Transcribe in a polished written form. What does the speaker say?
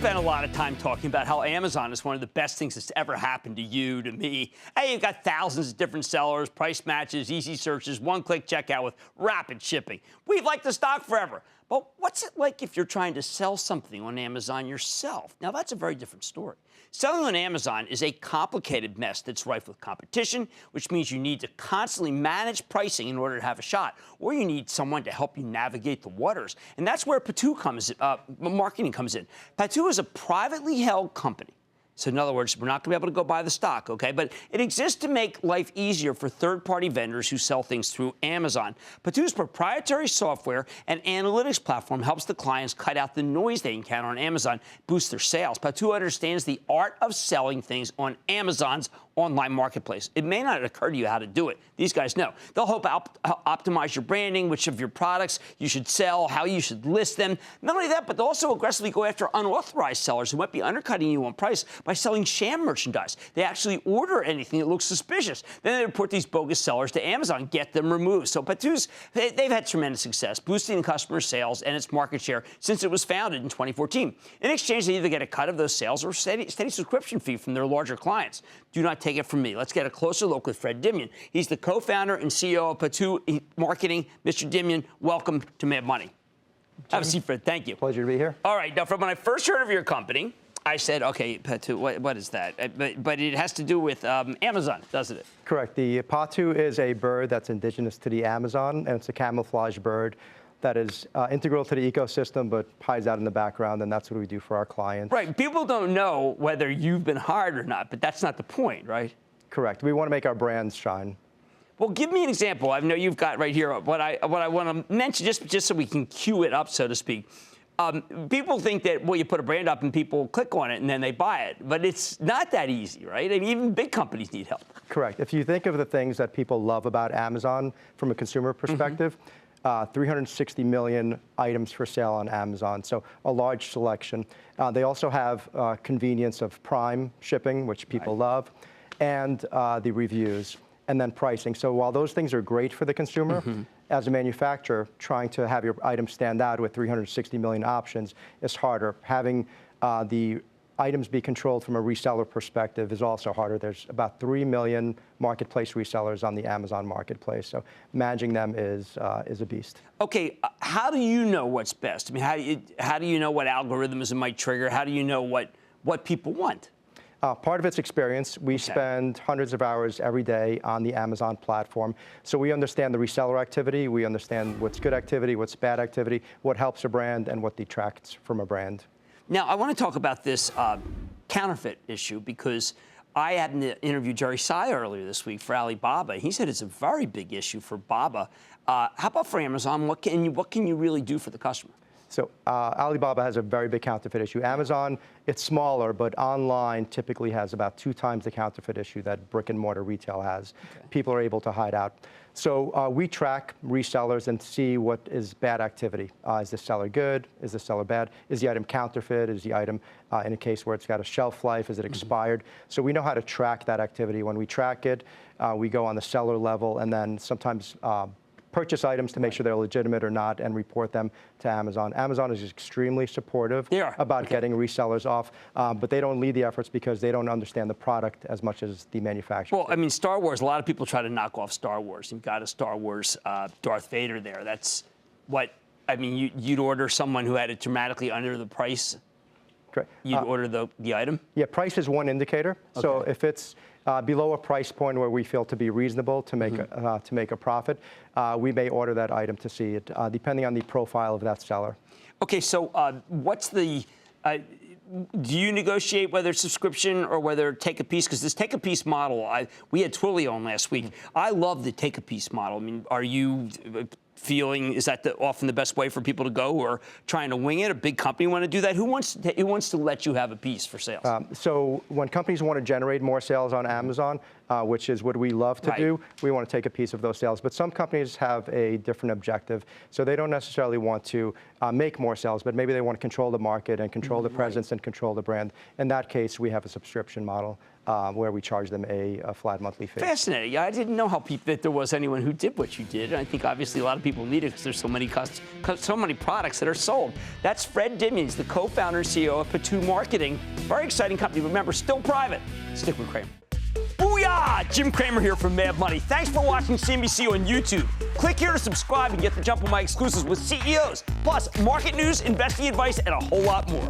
spent a lot of time talking about how Amazon is one of the best things that's ever happened to you, to me. Hey, you've got thousands of different sellers, price matches, easy searches, one-click checkout with rapid shipping. We've liked the stock forever. But what's it like if you're trying to sell something on Amazon yourself? Now, that's a very different story. Selling on Amazon is a complicated mess that's rife with competition, which means you need to constantly manage pricing in order to have a shot, or you need someone to help you navigate the waters. And that's where Potoo marketing comes in. Potoo is a privately held company. So in other words, we're not going to be able to go buy the stock, okay? But it exists to make life easier for third-party vendors who sell things through Amazon. Potoo's proprietary software and analytics platform helps the clients cut out the noise they encounter on Amazon, boost their sales. Potoo understands the art of selling things on Amazon's online marketplace. It may not occur to you how to do it. These guys know. They'll help optimize your branding, which of your products you should sell, how you should list them. Not only that, but they'll also aggressively go after unauthorized sellers who might be undercutting you on price by selling sham merchandise. They actually order anything that looks suspicious. Then they report these bogus sellers to Amazon, get them removed. So Potoo's, they've had tremendous success, boosting customer sales and its market share since it was founded in 2014. In exchange, they either get a cut of those sales or a steady subscription fee from their larger clients. Do not take it from me. Let's get a closer look with Fred Dimion. He's the co-founder and CEO of Potoo Marketing. Mr. Dimion, welcome to Mad Money. Have a seat, Fred. Thank you. Pleasure to be here. All right. Now, Fred, when I first heard of your company, I said, okay, Potoo, what is that? But it has to do with Amazon, doesn't it? Correct. The Potoo is a bird that's indigenous to the Amazon, and it's a camouflage bird that is integral to the ecosystem, but hides out in the background, and that's what we do for our clients. Right. People don't know whether you've been hired or not, but that's not the point, right? Correct. We want to make our brands shine. Well, give me an example. I know you've got right here what I want to mention, just so we can cue it up, so to speak. People think that, well, you put a brand up and people click on it and then they buy it. But it's not that easy, right? I mean, even big companies need help. Correct. If you think of the things that people love about Amazon from a consumer perspective, 360 million items for sale on Amazon, so a large selection. They also have convenience of Prime shipping, which people love, and the reviews, and then pricing. So while those things are great for the consumer, as a manufacturer, trying to have your item stand out with 360 million options is harder. Having the items be controlled from a reseller perspective is also harder. There's about 3 million marketplace resellers on the Amazon marketplace, so managing them is a beast. Okay, how do you know what's best? I mean, how do you know what algorithms it might trigger? How do you know what people want? Part of it's experience. We spend hundreds of hours every day on the Amazon platform. So we understand the reseller activity. We understand what's good activity, what's bad activity, what helps a brand, and what detracts from a brand. Now, I want to talk about this counterfeit issue because I happened to interview Jerry Tsai earlier this week for Alibaba. He said it's a very big issue for Baba. How about for Amazon? What can you really do for the customer? So Alibaba has a very big counterfeit issue. Amazon, it's smaller, but online typically has about 2 times the counterfeit issue that brick and mortar retail has. Okay. People are able to hide out. So we track resellers and see what is bad activity. Is the seller good? Is the seller bad? Is the item counterfeit? Is the item in a case where it's got a shelf life? Is it expired? So we know how to track that activity. When we track it, we go on the seller level and then sometimes purchase items to make sure they're legitimate or not and report them to Amazon. Amazon is extremely supportive about getting resellers off, but they don't lead the efforts because they don't understand the product as much as the manufacturer. Well, I mean, Star Wars, a lot of people try to knock off Star Wars. You've got a Star Wars Darth Vader there. That's what, I mean, you'd order someone who had it dramatically under the price. Correct. You'd order the item? Yeah, price is one indicator. Okay. So if it's below a price point where we feel to be reasonable to make a profit, we may order that item to see it, depending on the profile of that seller. Okay, so what's the? Do you negotiate whether it's subscription or whether take a piece? Because this take a piece model, we had Twilio on last week. I love the take a piece model. I mean, are you feeling, is that often the best way for people to go, or trying to wing it? A big company want to do that? Who wants to let you have a piece for sales? So when companies want to generate more sales on Amazon, which is what we love to do, we want to take a piece of those sales. But some companies have a different objective. So they don't necessarily want to make more sales, but maybe they want to control the market and control the presence and control the brand. In that case, we have a subscription model. where we charge them a flat monthly fee. Fascinating. I didn't know that there was anyone who did what you did. And I think obviously a lot of people need it because there's so many products that are sold. That's Fred Dimians, the co-founder and CEO of Potoo Marketing. Very exciting company. Remember, still private. Stick with Cramer. Booyah! Jim Cramer here from Mad Money. Thanks for watching CNBC on YouTube. Click here to subscribe and get the jump on my exclusives with CEOs, plus market news, investing advice, and a whole lot more.